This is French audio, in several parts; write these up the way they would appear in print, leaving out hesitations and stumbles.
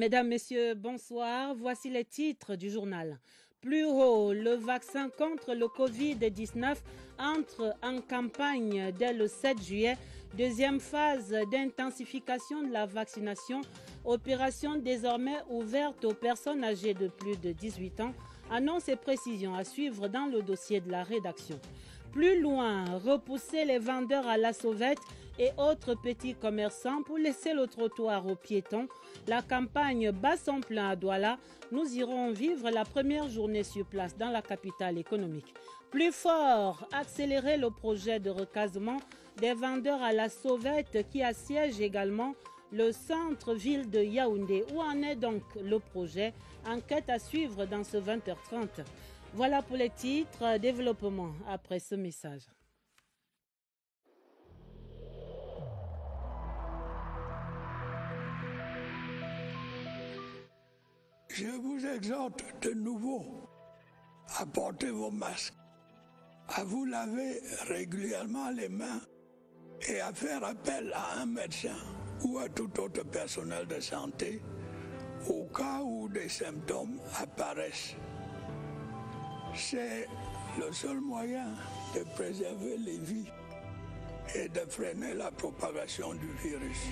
Mesdames, Messieurs, bonsoir. Voici les titres du journal. Plus haut, le vaccin contre le Covid-19 entre en campagne dès le 7 juillet. Deuxième phase d'intensification de la vaccination. Opération désormais ouverte aux personnes âgées de plus de 18 ans. Annonce et précisions à suivre dans le dossier de la rédaction. Plus loin, repousser les vendeurs à la sauvette et autres petits commerçants pour laisser le trottoir aux piétons. La campagne bat son plein à Douala. Nous irons vivre la première journée sur place dans la capitale économique. Plus fort, accélérer le projet de recasement des vendeurs à la sauvette qui assiège également le centre-ville de Yaoundé. Où en est donc le projet? Enquête à suivre dans ce 20h30. Voilà pour les titres. Développement après ce message. Je vous exhorte de nouveau à porter vos masques, à vous laver régulièrement les mains et à faire appel à un médecin ou à tout autre personnel de santé au cas où des symptômes apparaissent. C'est le seul moyen de préserver les vies et de freiner la propagation du virus.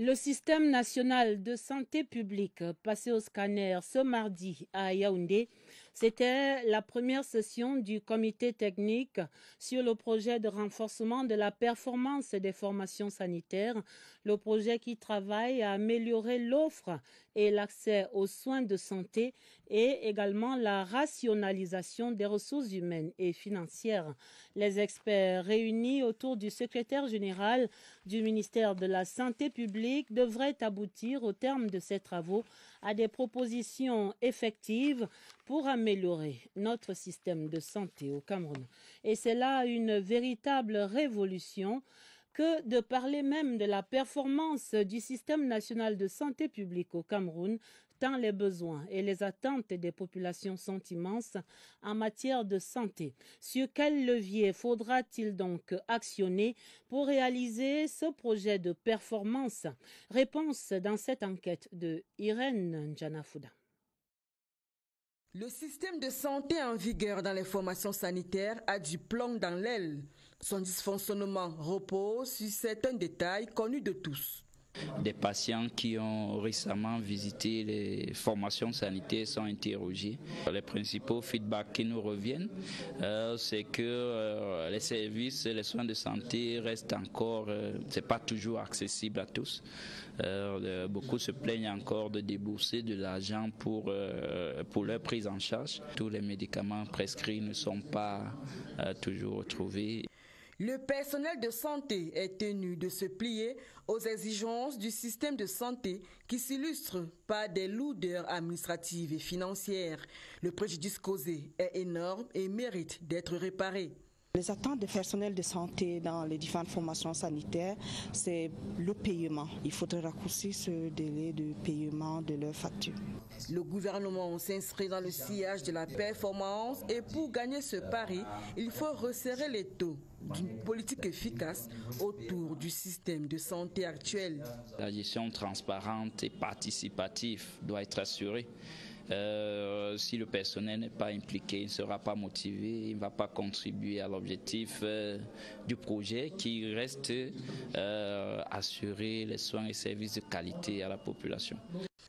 Le système national de santé publique passé au scanner ce mardi à Yaoundé, c'était la première session du comité technique sur le projet de renforcement de la performance des formations sanitaires, le projet qui travaille à améliorer l'offre et l'accès aux soins de santé et également la rationalisation des ressources humaines et financières. Les experts réunis autour du secrétaire général du ministère de la Santé publique devrait aboutir au terme de ces travaux à des propositions effectives pour améliorer notre système de santé au Cameroun. Et c'est là une véritable révolution que de parler même de la performance du système national de santé publique au Cameroun, tant les besoins et les attentes des populations sont immenses en matière de santé. Sur quel levier faudra-t-il donc actionner pour réaliser ce projet de performance? Réponse dans cette enquête de Irène Njanafouda. Le système de santé en vigueur dans les formations sanitaires a du plomb dans l'aile. Son dysfonctionnement repose sur certains détails connus de tous. Des patients qui ont récemment visité les formations sanitaires sont interrogés. Les principaux feedbacks qui nous reviennent, c'est que les services et les soins de santé restent encore, c'est pas toujours accessible à tous. Beaucoup se plaignent encore de débourser de l'argent pour leur prise en charge. Tous les médicaments prescrits ne sont pas toujours retrouvés. Le personnel de santé est tenu de se plier aux exigences du système de santé qui s'illustre par des lourdeurs administratives et financières. Le préjudice causé est énorme et mérite d'être réparé. Les attentes des personnels de santé dans les différentes formations sanitaires, c'est le paiement. Il faudrait raccourcir ce délai de paiement de leurs factures. Le gouvernement s'inscrit dans le sillage de la performance et pour gagner ce pari, il faut resserrer les taux d'une politique efficace autour du système de santé actuel. La gestion transparente et participative doit être assurée. Si le personnel n'est pas impliqué, il ne sera pas motivé, il ne va pas contribuer à l'objectif du projet qui reste assurer les soins et services de qualité à la population.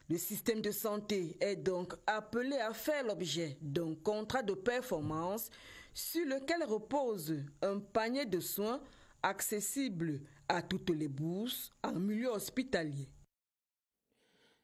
Le système de santé est donc appelé à faire l'objet d'un contrat de performance sur lequel repose un panier de soins accessible à toutes les bourses en milieu hospitalier.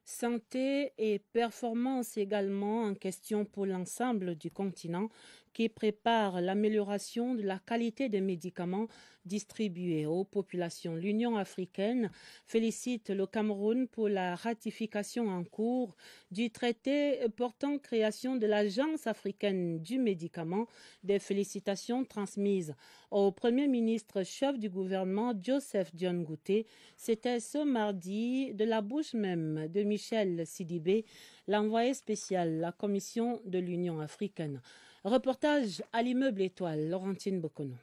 Santé et performance également en question pour l'ensemble du continent qui prépare l'amélioration de la qualité des médicaments distribués aux populations. L'Union africaine félicite le Cameroun pour la ratification en cours du traité portant création de l'Agence africaine du médicament. Des félicitations transmises au Premier ministre chef du gouvernement Joseph Dione Ngouté. C'était ce mardi de la bouche même de Michel Michel Sidibé, l'envoyé spécial, la Commission de l'Union africaine. Reportage à l'immeuble Étoile, Laurentine Bokono.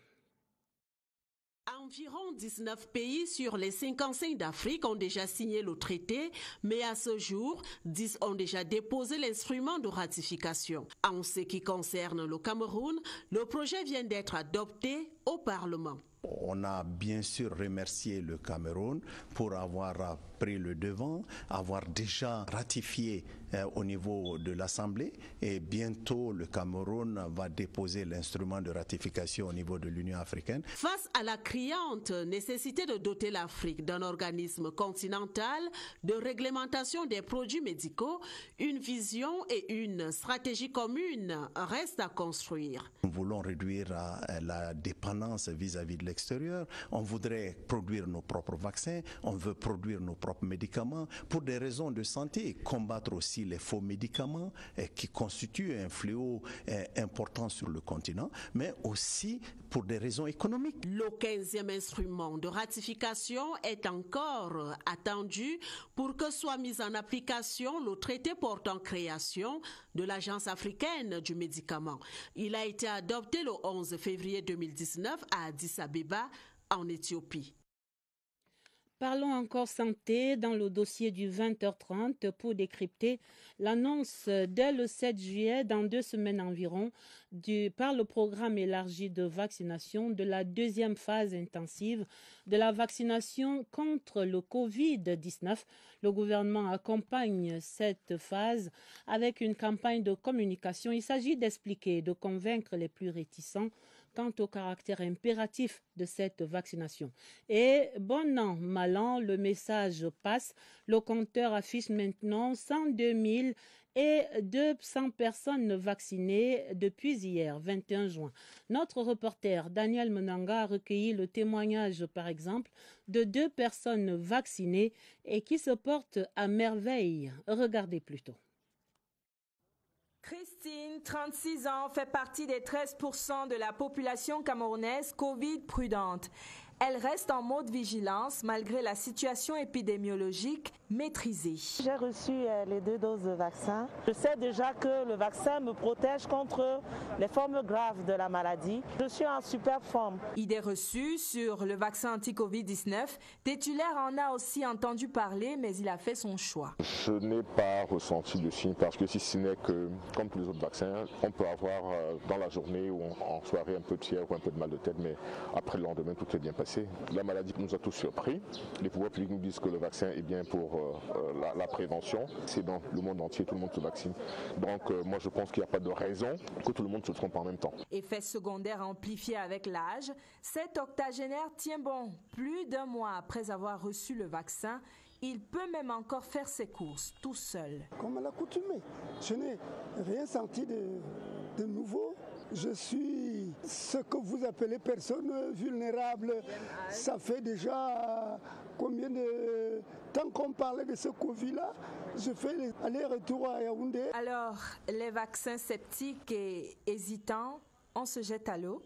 Environ 19 pays sur les 55 d'Afrique ont déjà signé le traité, mais à ce jour, 10 ont déjà déposé l'instrument de ratification. En ce qui concerne le Cameroun, le projet vient d'être adopté au Parlement. On a bien sûr remercié le Cameroun pour avoir pris le devant, avoir déjà ratifié au niveau de l'Assemblée, et bientôt le Cameroun va déposer l'instrument de ratification au niveau de l'Union africaine. Face à la criante nécessité de doter l'Afrique d'un organisme continental de réglementation des produits médicaux, une vision et une stratégie commune restent à construire. Nous voulons réduire la dépendance vis-à-vis de l'extérieur. On voudrait produire nos propres vaccins, on veut produire nos propres médicaments pour des raisons de santé, combattre aussi les faux médicaments qui constituent un fléau important sur le continent, mais aussi pour des raisons économiques. Le 15e instrument de ratification est encore attendu pour que soit mis en application le traité portant création de l'Agence africaine du médicament. Il a été adopté le 11 février 2019 à Addis Abeba, en Éthiopie. Parlons encore santé dans le dossier du 20h30 pour décrypter l'annonce dès le 7 juillet, dans 2 semaines environ, par le programme élargi de vaccination de la deuxième phase intensive de la vaccination contre le Covid-19. Le gouvernement accompagne cette phase avec une campagne de communication. Il s'agit d'expliquer et de convaincre les plus réticents quant au caractère impératif de cette vaccination. Et bon an, mal an, le message passe. Le compteur affiche maintenant 102 200 personnes vaccinées depuis hier, 21 juin. Notre reporter Daniel Menanga a recueilli le témoignage, par exemple, de 2 personnes vaccinées et qui se portent à merveille. Regardez plutôt. Christine, 36 ans, fait partie des 13% de la population camerounaise Covid prudente. Elle reste en mode vigilance malgré la situation épidémiologique maîtrisée. J'ai reçu les 2 doses de vaccin. Je sais déjà que le vaccin me protège contre les formes graves de la maladie. Je suis en super forme. Idée reçue sur le vaccin anti-Covid-19. Titulaire en a aussi entendu parler, mais il a fait son choix. Je n'ai pas ressenti de signe parce que si ce n'est que, comme tous les autres vaccins, on peut avoir dans la journée ou en soirée un peu de fièvre ou un peu de mal de tête, mais après le lendemain, tout est bien passé. La maladie nous a tous surpris. Les pouvoirs publics nous disent que le vaccin est bien pour la prévention. C'est dans le monde entier, tout le monde se vaccine. Donc moi je pense qu'il n'y a pas de raison que tout le monde se trompe en même temps. Effet secondaire amplifié avec l'âge, cet octogénaire tient bon. Plus d'1 mois après avoir reçu le vaccin, il peut même encore faire ses courses tout seul. Comme à l'accoutumée, je n'ai rien senti de nouveau. Je suis ce que vous appelez personne vulnérable. Ça fait déjà combien de temps qu'on parlait de ce Covid-là? Je fais aller-retour à Yaoundé. Alors, les vaccins sceptiques et hésitants, on se jette à l'eau?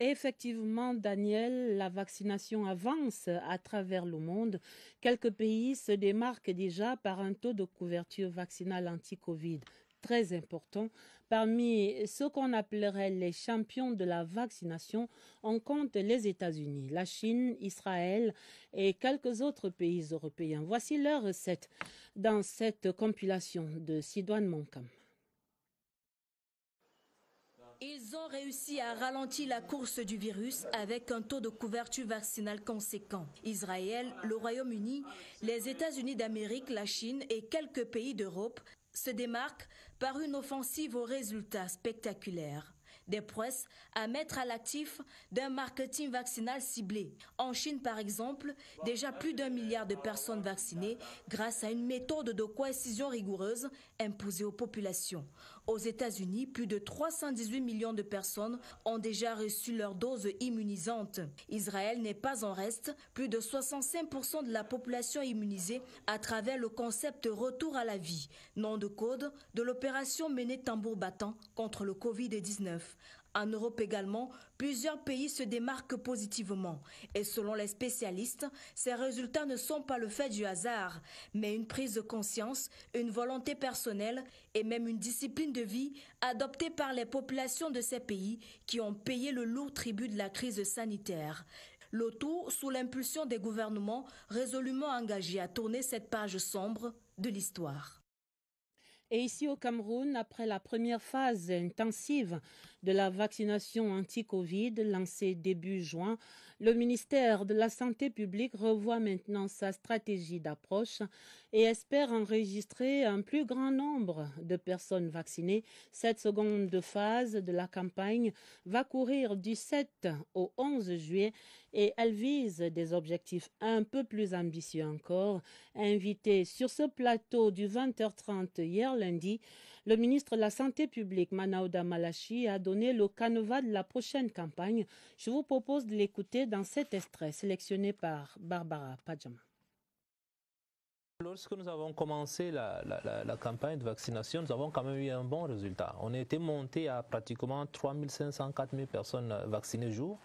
Effectivement, Daniel, la vaccination avance à travers le monde. Quelques pays se démarquent déjà par un taux de couverture vaccinale anti-Covid très important. Parmi ceux qu'on appellerait les champions de la vaccination, on compte les États-Unis, la Chine, Israël et quelques autres pays européens. Voici leurs recettes dans cette compilation de Sidoine Monkam. Ils ont réussi à ralentir la course du virus avec un taux de couverture vaccinale conséquent. Israël, le Royaume-Uni, les États-Unis d'Amérique, la Chine et quelques pays d'Europe se démarquent par une offensive aux résultats spectaculaires. Des prouesses à mettre à l'actif d'un marketing vaccinal ciblé. En Chine, par exemple, déjà plus d'1 milliard de personnes vaccinées grâce à une méthode de coercition rigoureuse imposée aux populations. Aux États-Unis, plus de 318 millions de personnes ont déjà reçu leur dose immunisante. Israël n'est pas en reste, plus de 65% de la population immunisée à travers le concept Retour à la vie, nom de code de l'opération menée tambour battant contre le Covid-19. En Europe également, plusieurs pays se démarquent positivement. Et selon les spécialistes, ces résultats ne sont pas le fait du hasard, mais une prise de conscience, une volonté personnelle et même une discipline de vie adoptée par les populations de ces pays qui ont payé le lourd tribut de la crise sanitaire. Le tout sous l'impulsion des gouvernements résolument engagés à tourner cette page sombre de l'histoire. Et ici au Cameroun, après la première phase intensive de la vaccination anti-Covid lancée début juin, le ministère de la Santé publique revoit maintenant sa stratégie d'approche et espère enregistrer un plus grand nombre de personnes vaccinées. Cette seconde phase de la campagne va courir du 7 au 11 juillet et elle vise des objectifs un peu plus ambitieux encore. Invité sur ce plateau du 20h30 hier lundi, le ministre de la Santé publique, Manaouda Malachi, a donné le canevas de la prochaine campagne. Je vous propose de l'écouter dans cet extrait sélectionné par Barbara Padjama. Lorsque nous avons commencé la campagne de vaccination, nous avons quand même eu un bon résultat. On était monté à pratiquement 3500, 4000 personnes vaccinées jour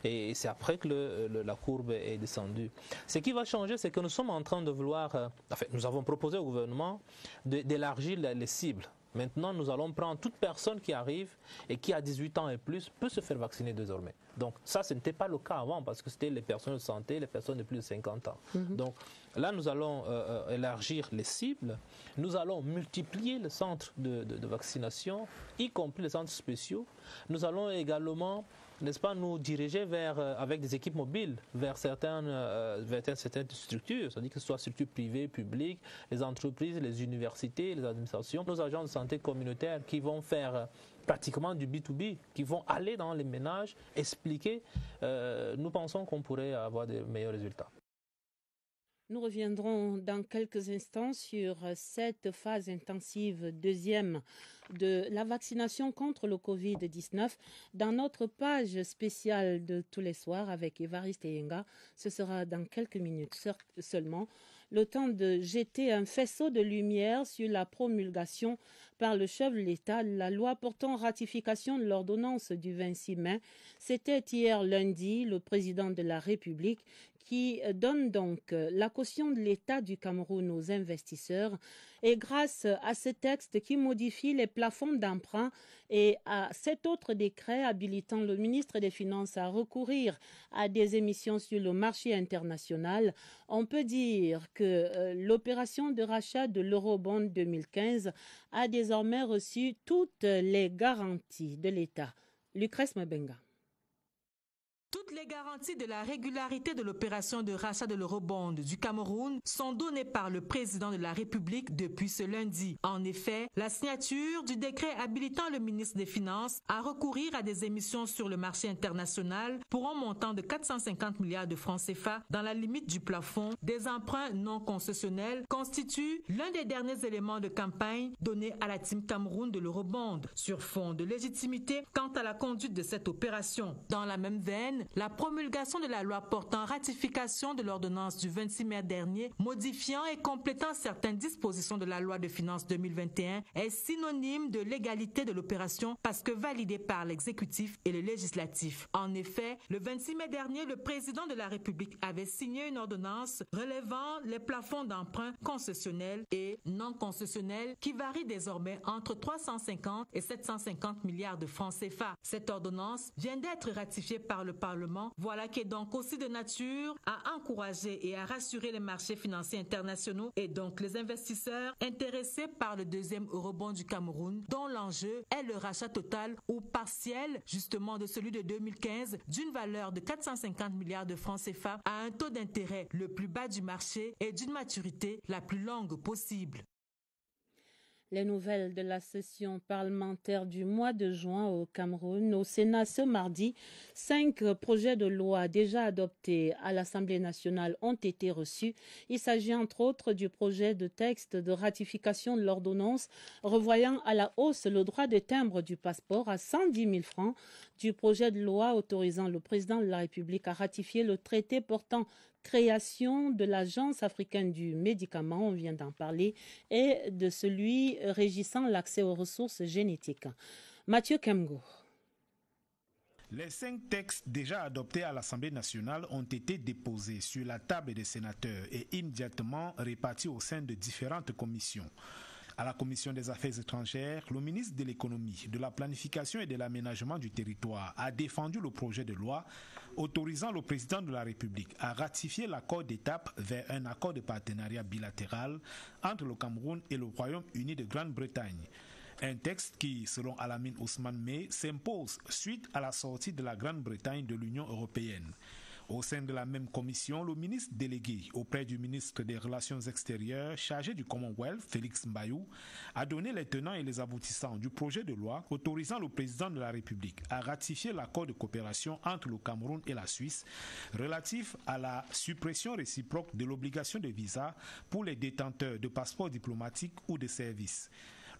et c'est après que la courbe est descendue. Ce qui va changer, c'est que nous sommes en train de vouloir, nous avons proposé au gouvernement d'élargir les cibles. Maintenant, nous allons prendre toute personne qui arrive et qui a 18 ans et plus peut se faire vacciner désormais. Donc ça, ce n'était pas le cas avant parce que c'était les personnes de santé, les personnes de plus de 50 ans. Donc là, nous allons élargir les cibles. Nous allons multiplier les centres de vaccination, y compris les centres spéciaux. Nous allons également, n'est-ce pas, nous diriger avec des équipes mobiles vers certaines structures, c'est-à-dire que ce soit structures privées, publiques, les entreprises, les universités, les administrations, nos agents de santé communautaires qui vont faire pratiquement du B2B, qui vont aller dans les ménages, expliquer. Nous pensons qu'on pourrait avoir de meilleurs résultats. Nous reviendrons dans quelques instants sur cette phase intensive deuxième de la vaccination contre le Covid-19 dans notre page spéciale de tous les soirs avec Évariste Eyenga. Ce sera dans quelques minutes seulement. Le temps de jeter un faisceau de lumière sur la promulgation par le chef de l'État de la loi portant ratification de l'ordonnance du 26 mai. C'était hier lundi le président de la République qui donne donc la caution de l'État du Cameroun aux investisseurs. Et grâce à ce texte qui modifie les plafonds d'emprunt et à cet autre décret habilitant le ministre des Finances à recourir à des émissions sur le marché international, on peut dire que l'opération de rachat de l'Eurobond 2015 a désormais reçu toutes les garanties de l'État. Lucrèce Mabenga. Toutes les garanties de la régularité de l'opération de rachat de l'Eurobond du Cameroun sont données par le président de la République depuis ce lundi. En effet, la signature du décret habilitant le ministre des Finances à recourir à des émissions sur le marché international pour un montant de 450 milliards de francs CFA dans la limite du plafond des emprunts non concessionnels constitue l'un des derniers éléments de campagne donnés à la Team Cameroun de l'Eurobond sur fond de légitimité quant à la conduite de cette opération. Dans la même veine, la promulgation de la loi portant ratification de l'ordonnance du 26 mai dernier, modifiant et complétant certaines dispositions de la loi de finances 2021, est synonyme de légalité de l'opération parce que validée par l'exécutif et le législatif. En effet, le 26 mai dernier, le président de la République avait signé une ordonnance relevant les plafonds d'emprunt concessionnels et non concessionnels qui varient désormais entre 350 et 750 milliards de francs CFA. Cette ordonnance vient d'être ratifiée par le Parlement. Voilà qui est donc aussi de nature à encourager et à rassurer les marchés financiers internationaux et donc les investisseurs intéressés par le deuxième Eurobond du Cameroun, dont l'enjeu est le rachat total ou partiel justement de celui de 2015 d'une valeur de 450 milliards de francs CFA à un taux d'intérêt le plus bas du marché et d'une maturité la plus longue possible. Les nouvelles de la session parlementaire du mois de juin au Cameroun. Au Sénat ce mardi, 5 projets de loi déjà adoptés à l'Assemblée nationale ont été reçus. Il s'agit entre autres du projet de texte de ratification de l'ordonnance revoyant à la hausse le droit de timbre du passeport à 110 000 francs, du projet de loi autorisant le président de la République à ratifier le traité portant création de l'Agence africaine du médicament, on vient d'en parler, et de celui régissant l'accès aux ressources génétiques. Mathieu Kemgo. Les 5 textes déjà adoptés à l'Assemblée nationale ont été déposés sur la table des sénateurs et immédiatement répartis au sein de différentes commissions. À la Commission des Affaires étrangères, le ministre de l'Économie, de la Planification et de l'Aménagement du territoire a défendu le projet de loi autorisant le président de la République à ratifier l'accord d'étape vers un accord de partenariat bilatéral entre le Cameroun et le Royaume-Uni de Grande-Bretagne. Un texte qui, selon Alamine Ousmane Mey, s'impose suite à la sortie de la Grande-Bretagne de l'Union européenne. Au sein de la même commission, le ministre délégué auprès du ministre des Relations extérieures chargé du Commonwealth, Félix Mbayou, a donné les tenants et les aboutissants du projet de loi autorisant le président de la République à ratifier l'accord de coopération entre le Cameroun et la Suisse relatif à la suppression réciproque de l'obligation de visa pour les détenteurs de passeports diplomatiques ou de services.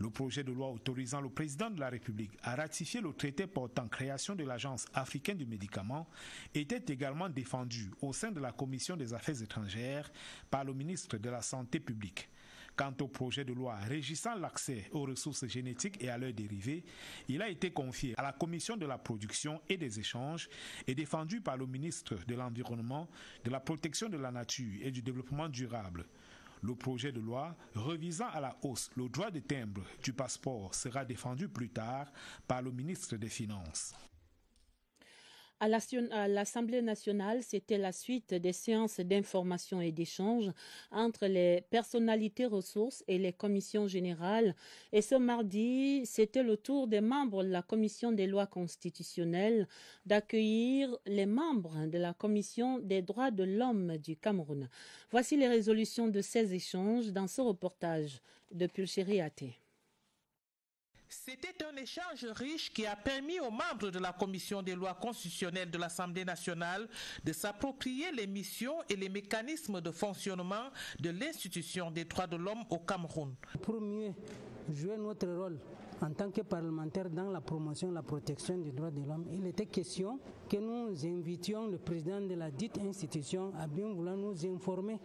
Le projet de loi autorisant le président de la République à ratifier le traité portant création de l'Agence africaine du médicament était également défendu au sein de la Commission des Affaires étrangères par le ministre de la Santé publique. Quant au projet de loi régissant l'accès aux ressources génétiques et à leurs dérivés, il a été confié à la Commission de la production et des échanges et défendu par le ministre de l'Environnement, de la Protection de la Nature et du Développement durable. Le projet de loi revisant à la hausse le droit de timbre du passeport sera défendu plus tard par le ministre des Finances. À l'Assemblée nationale, c'était la suite des séances d'information et d'échange entre les personnalités ressources et les commissions générales. Et ce mardi, c'était le tour des membres de la Commission des lois constitutionnelles d'accueillir les membres de la Commission des droits de l'homme du Cameroun. Voici les résolutions de ces échanges dans ce reportage de Pulchéri Até. C'était un échange riche qui a permis aux membres de la Commission des lois constitutionnelles de l'Assemblée nationale de s'approprier les missions et les mécanismes de fonctionnement de l'institution des droits de l'homme au Cameroun. Pour mieux jouer notre rôle en tant que parlementaire dans la promotion et la protection des droits de l'homme, il était question que nous invitions le président de la dite institution à bien vouloir nous informer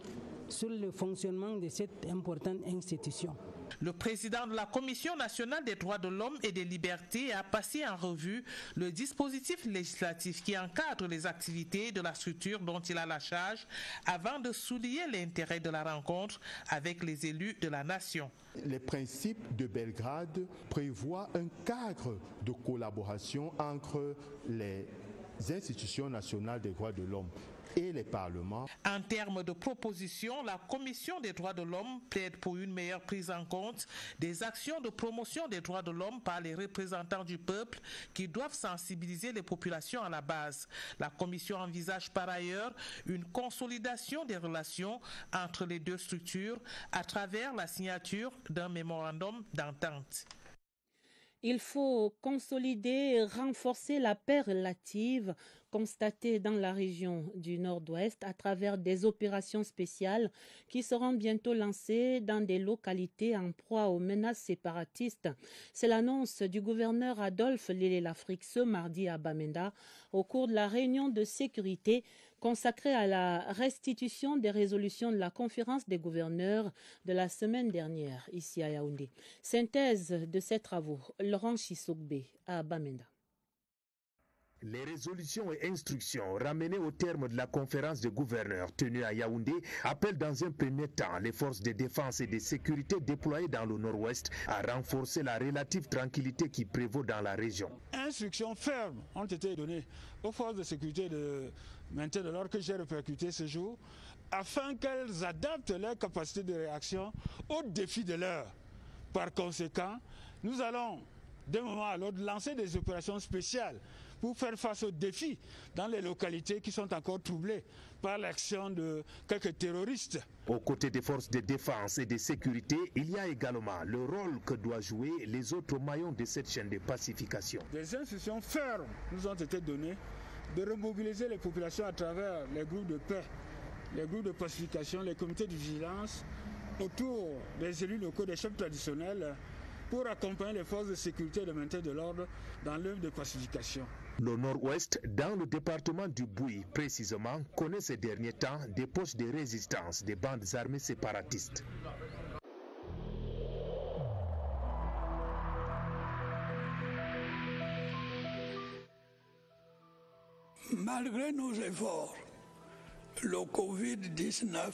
sur le fonctionnement de cette importante institution. Le président de la Commission nationale des droits de l'homme et des libertés a passé en revue le dispositif législatif qui encadre les activités de la structure dont il a la charge avant de souligner l'intérêt de la rencontre avec les élus de la nation. Les principes de Belgrade prévoient un cadre de collaboration entre les institutions nationales des droits de l'homme et les parlements. En termes de propositions, la Commission des droits de l'homme plaide pour une meilleure prise en compte des actions de promotion des droits de l'homme par les représentants du peuple qui doivent sensibiliser les populations à la base. La Commission envisage par ailleurs une consolidation des relations entre les deux structures à travers la signature d'un mémorandum d'entente. Il faut consolider et renforcer la paix relative constatée dans la région du Nord-Ouest à travers des opérations spéciales qui seront bientôt lancées dans des localités en proie aux menaces séparatistes. C'est l'annonce du gouverneur Adolphe Lélé-Lafrique ce mardi à Bamenda au cours de la réunion de sécurité consacrée à la restitution des résolutions de la conférence des gouverneurs de la semaine dernière ici à Yaoundé. Synthèse de ces travaux, Laurent Chisokbe à Bamenda. Les résolutions et instructions ramenées au terme de la conférence de gouverneurs tenue à Yaoundé appellent dans un premier temps les forces de défense et de sécurité déployées dans le nord-ouest à renforcer la relative tranquillité qui prévaut dans la région. Instructions fermes ont été données aux forces de sécurité de maintien de l'ordre que j'ai répercuté ce jour afin qu'elles adaptent leur capacité de réaction aux défis de l'heure. Par conséquent, nous allons d'un moment à l'autre lancer des opérations spéciales pour faire face aux défis dans les localités qui sont encore troublées par l'action de quelques terroristes. Aux côtés des forces de défense et de sécurité, il y a également le rôle que doivent jouer les autres maillons de cette chaîne de pacification. Des instructions fermes nous ont été données de remobiliser les populations à travers les groupes de paix, les groupes de pacification, les comités de vigilance autour des élus locaux, des chefs traditionnels pour accompagner les forces de sécurité et de maintien de l'ordre dans l'œuvre de pacification. Le nord-ouest, dans le département du Bouy précisément, connaît ces derniers temps des poches de résistance des bandes armées séparatistes. Malgré nos efforts, le Covid-19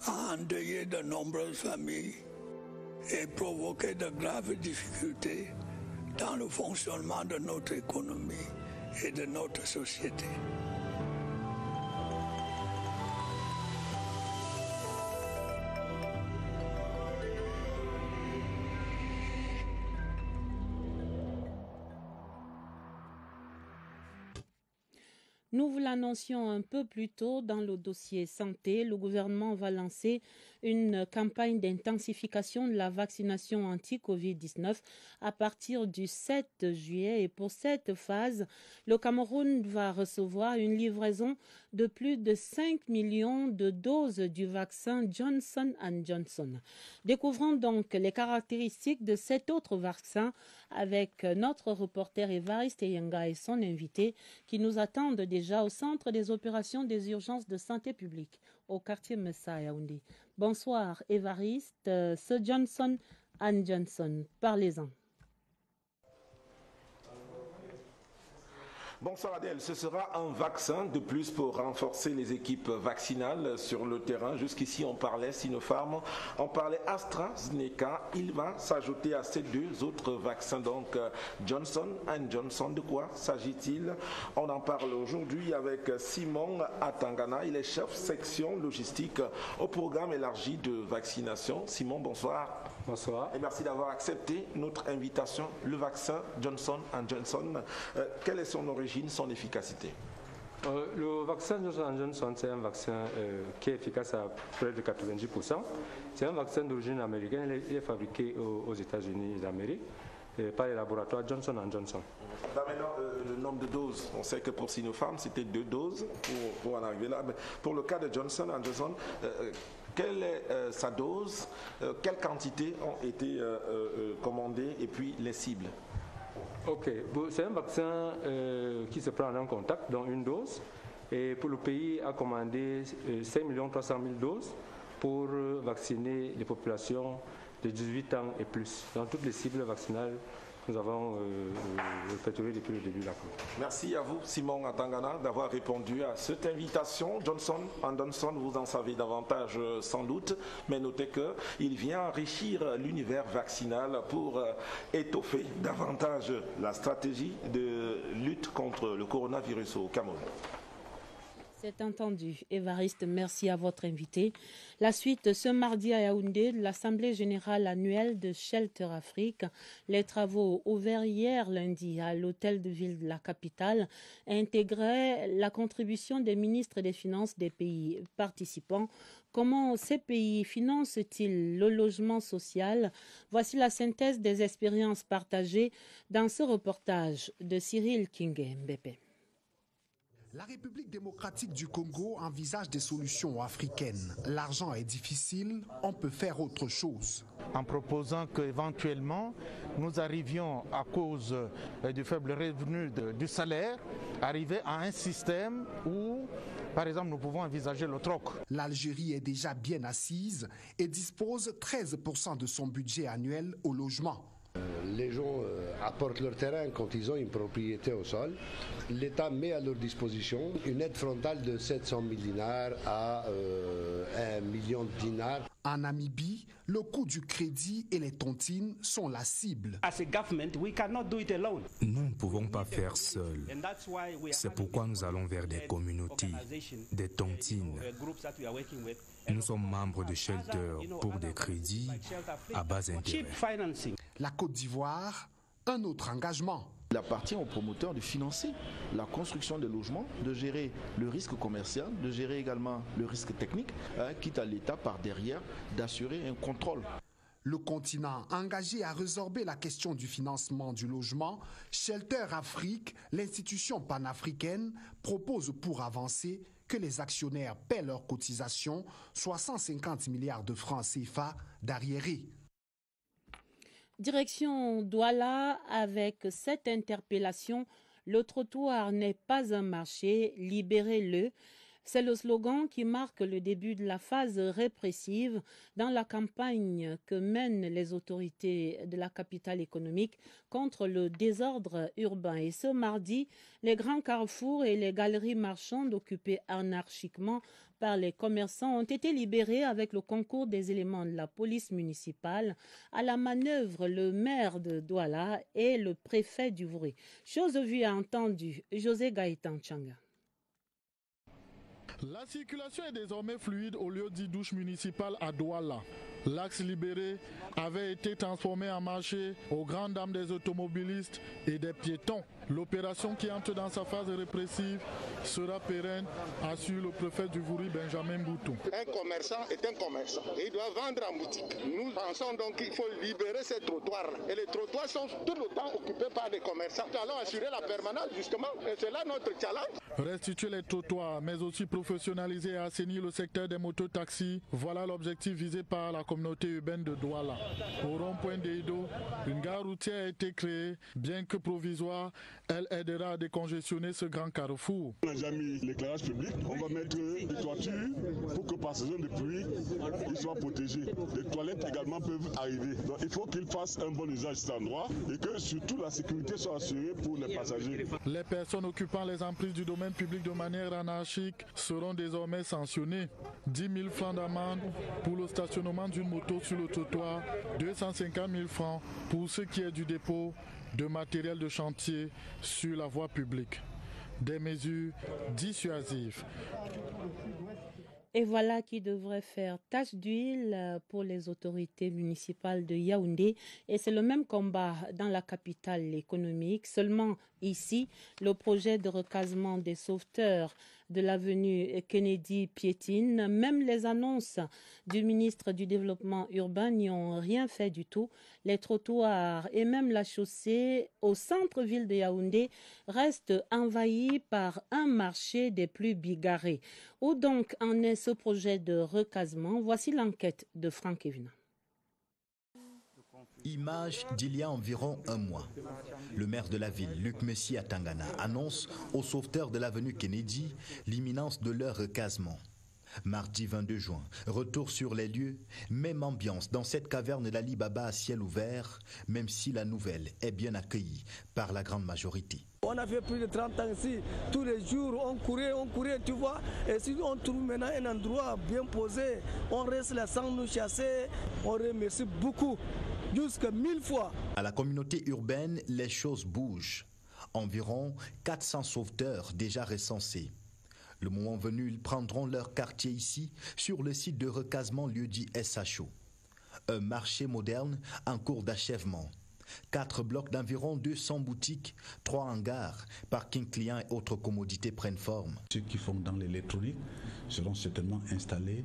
a endeuillé de nombreuses familles et provoqué de graves difficultés dans le fonctionnement de notre économie et de notre société. Nous vous l'annoncions un peu plus tôt dans le dossier santé. Le gouvernement va lancer une campagne d'intensification de la vaccination anti-Covid-19 à partir du 7 juillet. Et pour cette phase, le Cameroun va recevoir une livraison de plus de 5 millions de doses du vaccin Johnson & Johnson. Découvrons donc les caractéristiques de cet autre vaccin avec notre reporter Évariste Eyenga et son invité qui nous attendent déjà au centre des opérations des urgences de santé publique au quartier Messa à Yaoundé. Bonsoir Évariste, ce Johnson & Johnson, parlez-en. Bonsoir Adèle, ce sera un vaccin de plus pour renforcer les équipes vaccinales sur le terrain. Jusqu'ici on parlait Sinopharm, on parlait AstraZeneca, il va s'ajouter à ces deux autres vaccins, donc Johnson & Johnson. De quoi s'agit-il? On en parle aujourd'hui avec Simon Atangana, il est chef section logistique au programme élargi de vaccination. Simon, bonsoir. Bonsoir. Et merci d'avoir accepté notre invitation. Le vaccin Johnson & Johnson, quelle est son origine, son efficacité? Le vaccin Johnson & Johnson, c'est un vaccin qui est efficace à près de 90%. C'est un vaccin d'origine américaine, il est fabriqué aux États-Unis d'Amérique par les laboratoires Johnson & Johnson. Là maintenant, le nombre de doses, on sait que pour Sinopharm, c'était 2 doses pour en arriver là. Mais pour le cas de Johnson & Johnson, quelle est sa dose? Quelles quantités ont été commandées et puis les cibles? Ok, c'est un vaccin qui se prend en contact dans une dose. Et pour le pays a commandé 5 300 000 doses pour vacciner les populations de 18 ans et plus. Dans toutes les cibles vaccinales, nous avons répertorié depuis le début de la campagne. Merci à vous, Simon Atangana, d'avoir répondu à cette invitation. Johnson & Johnson, vous en savez davantage sans doute, mais notez qu'il vient enrichir l'univers vaccinal pour étoffer davantage la stratégie de lutte contre le coronavirus au Cameroun. C'est entendu. Évariste, merci à votre invité. La suite, ce mardi à Yaoundé, de l'Assemblée générale annuelle de Shelter Afrique. Les travaux ouverts hier lundi à l'hôtel de ville de la capitale intégraient la contribution des ministres des Finances des pays participants. Comment ces pays financent-ils le logement social? Voici la synthèse des expériences partagées dans ce reportage de Cyril Kingé Mbépé. La République démocratique du Congo envisage des solutions africaines. L'argent est difficile, on peut faire autre chose. En proposant qu'éventuellement nous arrivions, à cause du faible revenu du salaire, arriver à un système où, par exemple, nous pouvons envisager le troc. L'Algérie est déjà bien assise et dispose 13% de son budget annuel au logement. Les gens apportent leur terrain quand ils ont une propriété au sol. L'État met à leur disposition une aide frontale de 700 000 dinars à 1 million de dinars. En Namibie, le coût du crédit et les tontines sont la cible. Nous ne pouvons pas faire seuls. C'est pourquoi nous allons vers des communautés, des tontines. Nous sommes membres de Shelter pour des crédits à bas intérêt. La Côte d'Ivoire, un autre engagement. Il appartient aux promoteurs de financer la construction de logements, de gérer le risque commercial, de gérer également le risque technique, quitte à l'État par derrière d'assurer un contrôle. Le continent engagé à résorber la question du financement du logement, Shelter Afrique, l'institution panafricaine, propose pour avancer que les actionnaires paient leurs cotisations, soit 150 milliards de francs CFA d'arriérés. Direction Douala avec cette interpellation. Le trottoir n'est pas un marché, libérez-le. C'est le slogan qui marque le début de la phase répressive dans la campagne que mènent les autorités de la capitale économique contre le désordre urbain. Et ce mardi, les grands carrefours et les galeries marchandes occupées anarchiquement par les commerçants ont été libérés avec le concours des éléments de la police municipale. À la manœuvre, le maire de Douala et le préfet du Vouri. Chose vue et entendue, José Gaëtan Tchanga. La circulation est désormais fluide au lieu dit douche municipale à Douala. L'axe libéré avait été transformé en marché aux grandes dames des automobilistes et des piétons. L'opération qui entre dans sa phase répressive sera pérenne, assure le préfet du Vouri, Benjamin Boutou. Un commerçant est un commerçant et il doit vendre en boutique. Nous pensons donc qu'il faut libérer ces trottoirs-là. Et les trottoirs sont tout le temps occupés par des commerçants. Nous allons assurer la permanence justement et c'est là notre challenge. Restituer les trottoirs, mais aussi professionnaliser et assainir le secteur des mototaxis, voilà l'objectif visé par la communauté urbaine de Douala. Au rond-point d'Eido, une gare routière a été créée, bien que provisoire. Elle aidera à décongestionner ce grand carrefour. On n'a jamais mis l'éclairage public. On va mettre des toitures pour que par saison de pluie, ils soient protégés. Les toilettes également peuvent arriver. Donc il faut qu'ils fassent un bon usage de cet endroit et que surtout la sécurité soit assurée pour les passagers. Les personnes occupant les emprises du domaine public de manière anarchique seront désormais sanctionnées. 10 000 francs d'amende pour le stationnement d'une moto sur le trottoir, 250 000 francs pour ce qui est du dépôt de matériel de chantier sur la voie publique. Des mesures dissuasives. Et voilà qui devrait faire tache d'huile pour les autorités municipales de Yaoundé. Et c'est le même combat dans la capitale économique. Seulement ici, le projet de recasement des sauveteurs de l'avenue Kennedy piétine. Même les annonces du ministre du Développement urbain n'y ont rien fait du tout. Les trottoirs et même la chaussée au centre-ville de Yaoundé restent envahis par un marché des plus bigarrés. Où donc en est ce projet de recasement? Voici l'enquête de Franck Evina. Image d'il y a environ un mois. Le maire de la ville, Luc Messi à Tangana, annonce aux sauveteurs de l'avenue Kennedy l'imminence de leur recasement. Mardi 22 juin, retour sur les lieux, même ambiance dans cette caverne d'Ali Baba à ciel ouvert, même si la nouvelle est bien accueillie par la grande majorité. On a fait plus de 30 ans ici, tous les jours on courait, tu vois. Et si on trouve maintenant un endroit bien posé, on reste là sans nous chasser, on remercie beaucoup, jusqu'à 1000 fois. À la communauté urbaine, les choses bougent. Environ 400 sauveteurs déjà recensés. Le moment venu, ils prendront leur quartier ici, sur le site de recasement lieu-dit SHO. Un marché moderne en cours d'achèvement. 4 blocs d'environ 200 boutiques, 3 hangars, parking clients et autres commodités prennent forme. Ceux qui font dans l'électronique seront certainement installés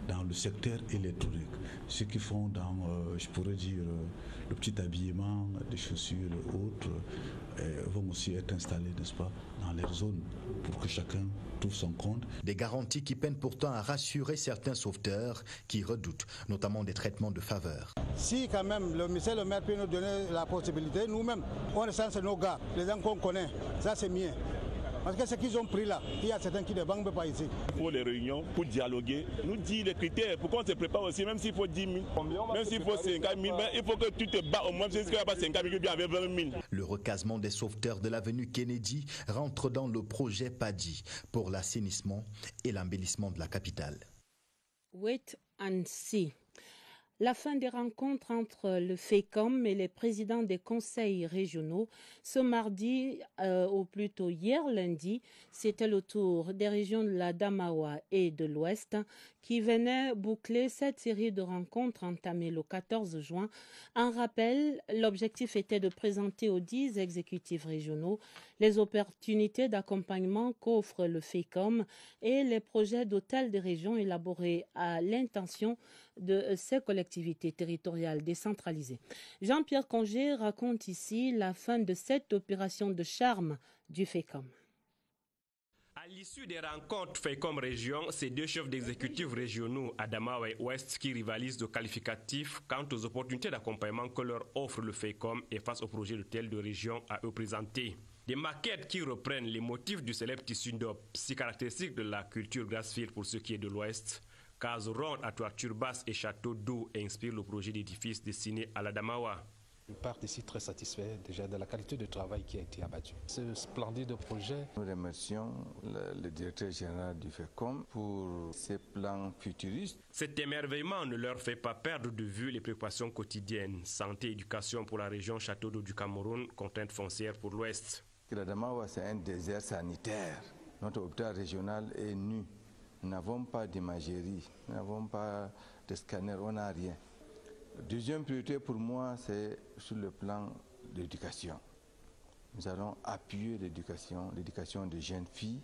dans le secteur électronique. Ceux qui font dans, je pourrais dire, le petit habillement, des chaussures et autres, vont aussi être installés, n'est-ce pas, dans les zones pour que chacun trouve son compte. Des garanties qui peinent pourtant à rassurer certains sauveteurs qui redoutent notamment des traitements de faveur. Si quand même le maire peut nous donner la possibilité, nous-mêmes, on recense nos gars, les gens qu'on connaît, ça c'est mieux. Parce que ce qu'ils ont pris là, il y a certains qui ne banquent pas ici. Pour les réunions, pour dialoguer, nous dire les critères, pour qu'on se prépare aussi, même s'il faut 10 000, même s'il faut 50 000, il faut que tu te bats au moins, parce qu'il n'y a pas 50 000, bien avec 20 000. Le recasement des sauveteurs de l'avenue Kennedy rentre dans le projet PADI pour l'assainissement et l'embellissement de la capitale. Wait and see. La fin des rencontres entre le FECOM et les présidents des conseils régionaux ce mardi, ou plutôt hier lundi, c'était le tour des régions de la Damawa et de l'Ouest qui venaient boucler cette série de rencontres entamées le 14 juin. En rappel, l'objectif était de présenter aux 10 exécutifs régionaux les opportunités d'accompagnement qu'offre le FECOM et les projets d'hôtels des régions élaborés à l'intention de ces collectivités territoriales décentralisées. Jean-Pierre Congé raconte ici la fin de cette opération de charme du FECOM. À l'issue des rencontres faites comme région, c'est deux chefs d'exécutifs régionaux, Adamawa et Ouest, qui rivalisent de qualificatifs quant aux opportunités d'accompagnement que leur offre le FECOM et face au projet de tel de région à eux présentés. Des maquettes qui reprennent les motifs du célèbre tissu d'op, si caractéristique de la culture Grassfield pour ce qui est de l'Ouest. Cases rondes à toiture basse et château d'eau inspirent le projet d'édifice destiné à l'Adamawa. Je pars ici très satisfait déjà de la qualité de travail qui a été abattue. Ce splendide projet. Nous remercions le directeur général du FECOM pour ses plans futuristes. Cet émerveillement ne leur fait pas perdre de vue les préoccupations quotidiennes. Santé, éducation pour la région Château d'eau du Cameroun, contraintes foncières pour l'Ouest. L'Adamawa, c'est un désert sanitaire. Notre hôpital régional est nu. Nous n'avons pas d'imagerie, nous n'avons pas de scanner, on n'a rien. Deuxième priorité pour moi, c'est sur le plan de l'éducation. Nous allons appuyer l'éducation des jeunes filles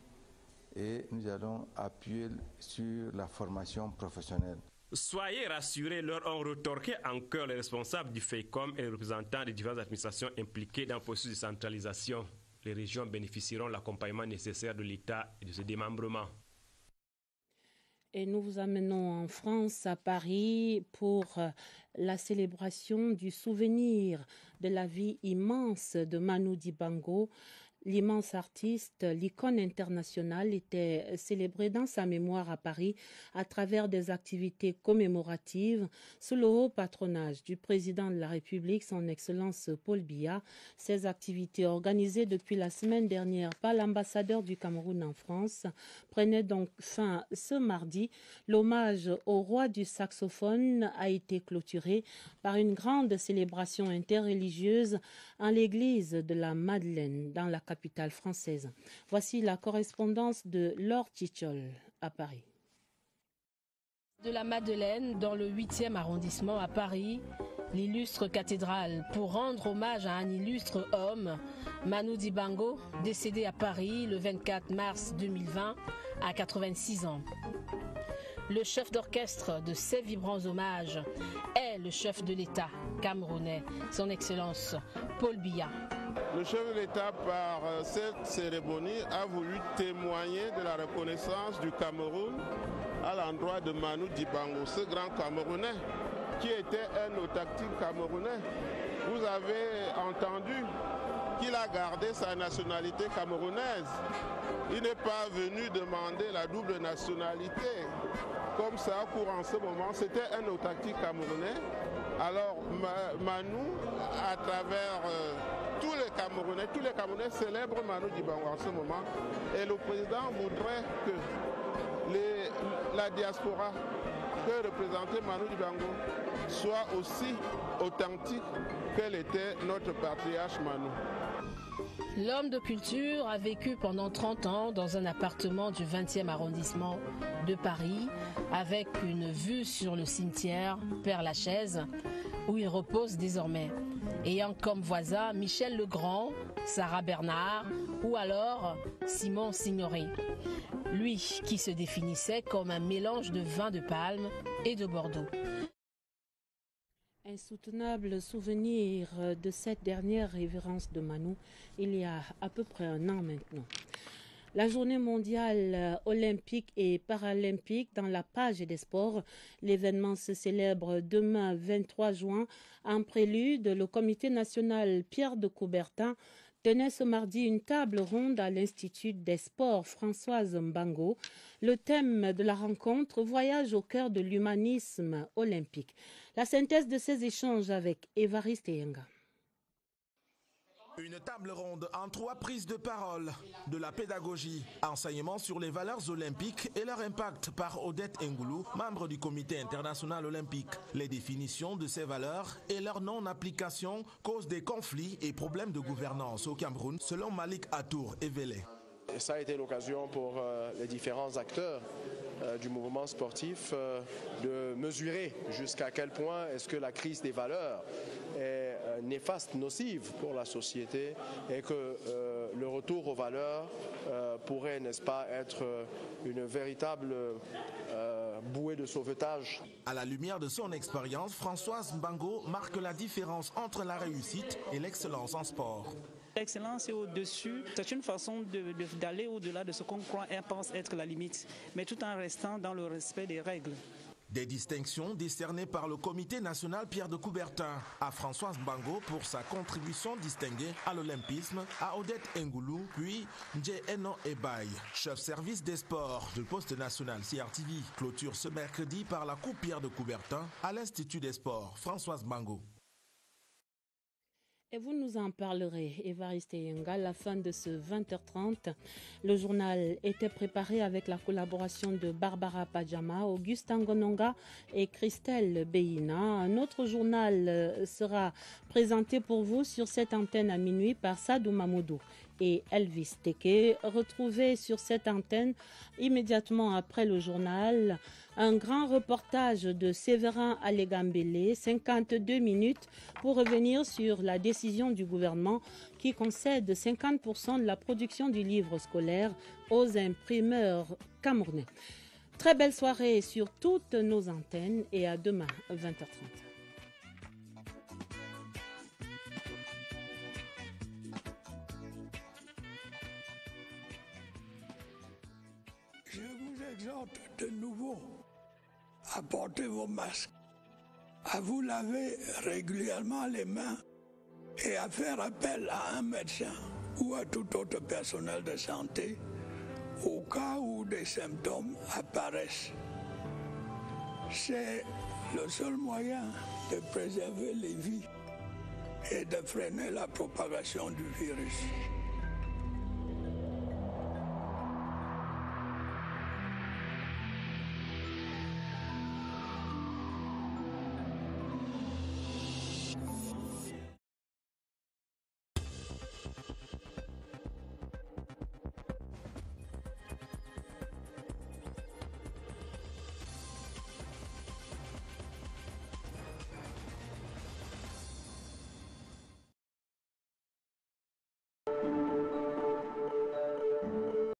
et nous allons appuyer sur la formation professionnelle. Soyez rassurés, leur ont retorqué en cœur les responsables du FECOM et les représentants des diverses administrations impliquées dans le processus de centralisation. Les régions bénéficieront de l'accompagnement nécessaire de l'État et de ses démembrements. Et nous vous amenons en France, à Paris, pour la célébration du souvenir de la vie immense de Manu Dibango. L'immense artiste, l'icône internationale, était célébré dans sa mémoire à Paris à travers des activités commémoratives sous le haut patronage du président de la République, son Excellence Paul Biya. Ces activités organisées depuis la semaine dernière par l'ambassadeur du Cameroun en France prenaient donc fin ce mardi. L'hommage au roi du saxophone a été clôturé par une grande célébration interreligieuse en l'église de la Madeleine dans la capitale française. Voici la correspondance de Laure Tichol à Paris. De la Madeleine, dans le 8e arrondissement à Paris, l'illustre cathédrale pour rendre hommage à un illustre homme, Manu Dibango, décédé à Paris le 24 mars 2020 à 86 ans. Le chef d'orchestre de ces vibrants hommages est le chef de l'État camerounais, son Excellence Paul Biya. Le chef de l'État, par cette cérémonie, a voulu témoigner de la reconnaissance du Cameroun à l'endroit de Manu Dibango, ce grand Camerounais qui était un authentique Camerounais. Vous avez entendu qu'il a gardé sa nationalité camerounaise. Il n'est pas venu demander la double nationalité comme ça court en ce moment. C'était un authentique Camerounais. Alors Manu, à travers tous les Camerounais célèbrent Manu Dibango en ce moment. Et le président voudrait que la diaspora que représentait Manu Dibango soit aussi authentique qu'elle était notre patriarche Manu. L'homme de culture a vécu pendant 30 ans dans un appartement du 20e arrondissement de Paris avec une vue sur le cimetière Père-Lachaise où il repose désormais, ayant comme voisins Michel Legrand, Sarah Bernard ou alors Simon Signoret. Lui qui se définissait comme un mélange de vin de palme et de Bordeaux. Insoutenable souvenir de cette dernière révérence de Manu, il y a à peu près un an maintenant. La journée mondiale olympique et paralympique dans la page des sports. L'événement se célèbre demain 23 juin. En prélude, le comité national Pierre de Coubertin tenait ce mardi une table ronde à l'Institut des sports Françoise Mbango. Le thème de la rencontre, voyage au cœur de l'humanisme olympique. La synthèse de ces échanges avec Évariste Yenga. Une table ronde en 3 prises de parole, de la pédagogie, enseignement sur les valeurs olympiques et leur impact par Odette Ngoulou, membre du comité international olympique. Les définitions de ces valeurs et leur non-application causent des conflits et problèmes de gouvernance au Cameroun, selon Malik Atour Evele. Et ça a été l'occasion pour les différents acteurs du mouvement sportif de mesurer jusqu'à quel point est-ce que la crise des valeurs est néfaste, nocive pour la société et que le retour aux valeurs pourrait, n'est-ce pas, être une véritable bouée de sauvetage. À la lumière de son expérience, Françoise Mbango marque la différence entre la réussite et l'excellence en sport. L'excellence est au-dessus, c'est une façon d'aller au-delà de ce qu'on croit et pense être la limite, mais tout en restant dans le respect des règles. Des distinctions décernées par le Comité national Pierre de Coubertin à Françoise Mbango pour sa contribution distinguée à l'olympisme, à Odette Ngoulou, puis Ndje-Eno Ebaye, chef service des sports du poste national CRTV. Clôture ce mercredi par la Coupe Pierre de Coubertin à l'Institut des sports Françoise Mbango. Et vous nous en parlerez, Évariste Yenga, à la fin de ce 20h30. Le journal était préparé avec la collaboration de Barbara Padjama, Augustin Ngononga et Christelle Beina. Un autre journal sera présenté pour vous sur cette antenne à minuit par Sadou Mamoudou et Elvis Teke. Retrouvez sur cette antenne immédiatement après le journal un grand reportage de Séverin Alégambélé, 52 minutes, pour revenir sur la décision du gouvernement qui concède 50% de la production du livre scolaire aux imprimeurs camerounais. Très belle soirée sur toutes nos antennes et à demain, 20h30. Je vous exhorte de nouveau à porter vos masques, à vous laver régulièrement les mains et à faire appel à un médecin ou à tout autre personnel de santé au cas où des symptômes apparaissent. C'est le seul moyen de préserver les vies et de freiner la propagation du virus.